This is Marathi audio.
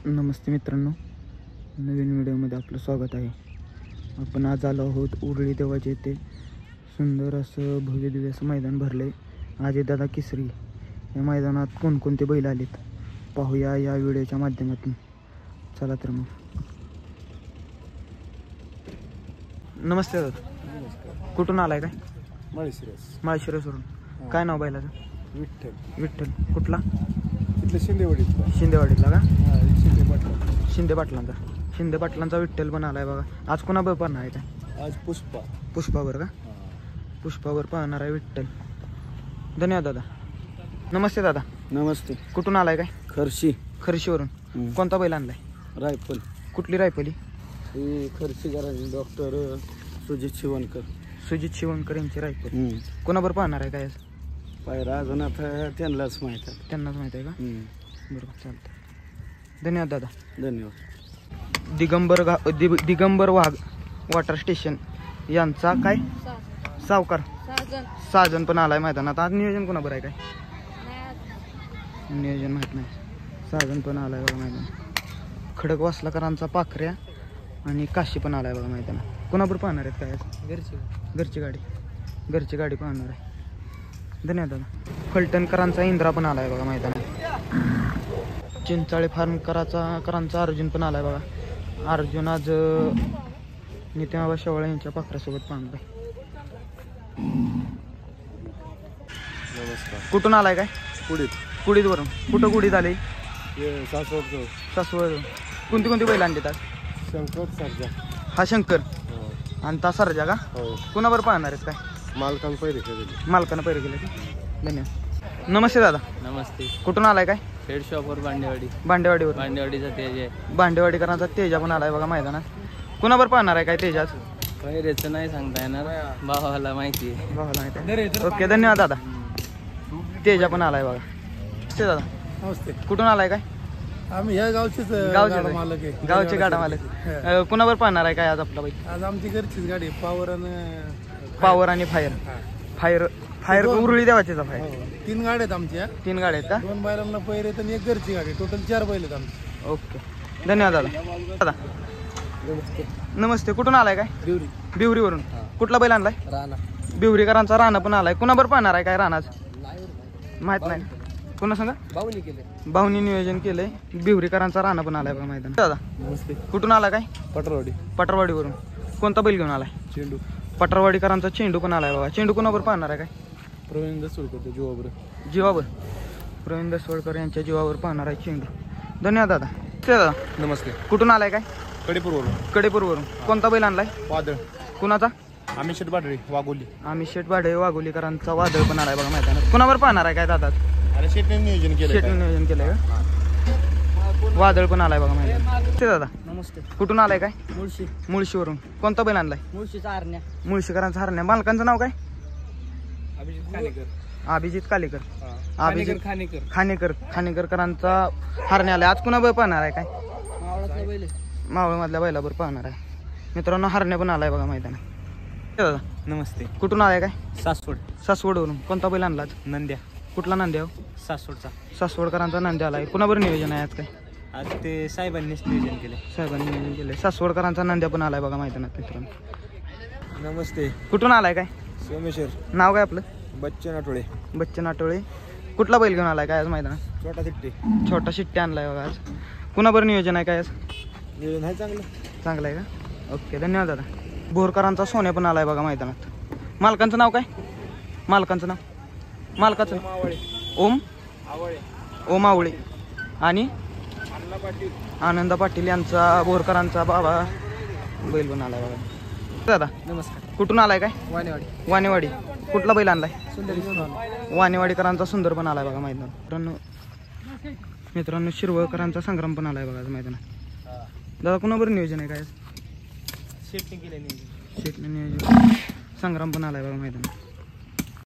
नमस्ते मित्रांनो, नवीन व्हिडिओमध्ये आपलं स्वागत आहे। आपण आज आलो आहोत उरळी देवाचे येथे सुंदर असं भव्य दिव्य असं मैदान भरले। अजयदादा केसरी या मैदानात कोणकोणते बैल आलेत पाहूया या व्हिडिओच्या माध्यमातून। चला तर मग। नमस्ते दादा। नमस्कार। कुठून आलाय काय? माळशिरसवरून। काय नाव बैलाचं? विठ्ठल। कुठला? इथलं शिंदेवाडीतला। शिंदेवाडीतला का? शिंदे पाटला। शिंदे पाटलांचा विठ्ठल पण आलाय बघा। आज कोणाबर पाहणार आहे काय? आज पुष्पावर का? पुष्पावर पाहणार आहे विठ्ठल। धन्यवाद दादा। नमस्ते दादा। नमस्ते। कुठून आलाय काय? खर्शीवरून। कोणता बैल आणलाय? रायफल। कुठली रायफली? ही खर्शीकरांनी डॉक्टर सुजित शिवणकर यांची रायफल। कोणाबर पाहणार आहे काय आज? पायरा अजून आता त्यांनाच माहित आहे का? बरोबर, चालतं। धन्यवाद दादा। धन्यवाद। दिगंबर वाघ वॉटर स्टेशन यांचा काय? सावकार साजन पण आलाय मैदानात। आज नियोजन कोणाबर आहे काय? नियोजन माहित नाही। साजन पण आलाय बघा मैदानात। खडकवासलाकरांचा पाखऱ्या आणि काशी पण आलाय बघा मैदानात। कोणाबर पाहणार आहेत काय? घरची गाडी पाहणार आहे। धन्यवाद दादा। फलटणकरांचा इंद्रा पण आलाय बघा मैदानात। चिंचाळे फार्मकरांचा अर्जुन पण आलाय बघा। अर्जुन आज नितीनबाबा शेवाळे यांच्या पाखऱ्यासोबत पाहणार आहे। नमस्कार। कुठून आलाय काय? कुडीतवरून। कुठं कुडीत आले? सासवड। कोणती बैल आणली आज? शंकर सरजा। हा शंकर आणि ता सरजा का? कुणावर पाहणार आहेत काय? मालकानं पैरे केले। धन्यवाद। नमस्ते दादा। नमस्ते। कुठून आलाय काय? हेड शॉपवर भांडेवाडीचा तेज आहे। भांडेवाडीकरांचा तेजा पण आलाय बघा मैदानात। कुणावर पाहणार आहे काय तेजाच? पैरेचं नाही सांगता येणार, भावाला माहिती आहे। ओके, धन्यवाद दादा। तेजा पण आलाय बघा। नमस्ते दादा। नमस्ते। कुठून आलाय काय? आम्ही ह्या गावचे गाडा मालक। कुणावर पाहणार आहे काय आज आपला बैल? आज आमची घरचीच गाडी पावर आणि फायर उरळी देवाचीचा फायर। 3 गाड्या आहेत आमच्या। 3 गाड्या आहेत का? 2 बैलांना पैरे आणि एक घरची गाडी, टोटल 4 बैल आहेत आमचे। ओके, धन्यवाद दादा। नमस्ते। कुठून आलाय काय? बिवरीवरून। कुठला बैल आणलाय? राणा। बिवरीकरांचा राणा पण आलाय। कुणावर पाहणार आहे काय राणाच? माहित नाही। पुन्हा सांगा। भाऊनी नियोजन केलंय। बिवरीकरांचा राणा पण आलाय बघा मैदान। दादा नमस्ते। कुठून आला काय? पटरवाडीवरून। कोणता बैल घेऊन आलाय? चेंडू। पटरवाडीकरांचा चेंडू पण आलाय बघा। चेंडू कोणावर पाहणार आहे काय? प्रवीण दसवडकर जीवावर। प्रवीण दसवडकर यांच्या जीवावर पाहणार आहे चेंडू। धन्यवाद दादा। दादा नमस्ते। कुठून आलाय काय? कडेपूरवरून। कोणता बैल आणलाय? वादळ। कुणाचा? आम्ही शेट बाडळे वाघोलीकरांचा वादळ पण आलाय बघा मैदानात। कुणावर पाहणार आहे काय दादा? शेटने नियोजन केलंय का? वादळ पण आलाय बघा मैदानात। दादा नमस्ते। कुठून आलाय काय? मुळशीवरून। कोणता बैल आणलाय? मुळशीकरांचा हरण्या। मालकांचं नाव काय? अभिजित कालेकर। खानेकरांचा हरण्या आलाय। आज कुणावर पाहणार आहे काय? मावळमधल्या बैलावर पाहणार आहे मित्रांनो। हरण्या पण आलाय बघा मैदानात। दादा नमस्ते। कुठून आलाय काय? सासवडवरून। कोणता बैल आणला? नंद्या। कुठला नांद्या? सासवडकरांचा नांद्या आलाय। कुणावर नियोजन आहे आज काय? आज ते साहेबांनीच नियोजन केले। सासवडकरांचा नांद्या पण आलाय बघा मैदानात मित्रांनो। नमस्ते। कुठून आलाय काय? सोमेश्वर। नाव काय आपलं? बच्चन आठवळे। कुठला बैल घेऊन आलाय काय आज मैदानात? छोटा शिट्टी आणलाय बघा आज। कुणावर नियोजन आहे काय आज? नियोजन आहे चांगलं आहे का? ओके, धन्यवाद दादा। बोरकरांचा सोन्या पण आलाय बघा मैदानात। मालकांचं नाव काय? मालकाचं ओम आवळे आणि आनंदा पाटील यांचा बोरकरांचा बाबा बैल पण आलाय बघा। दादा नमस्कार। कुठून आलाय काय? वानेवाडी। कुठला बैल आणलाय? वानेवाडीकरांचा सुंदर पण आलाय बघा मैदानात। मित्रांनो शिरवळकरांचा संग्राम पण आलाय बघा मैदानात। दादा कुणावर नियोजन आहे काय? शेटने नियोजन। संग्राम पण आलाय बघा मैदानात।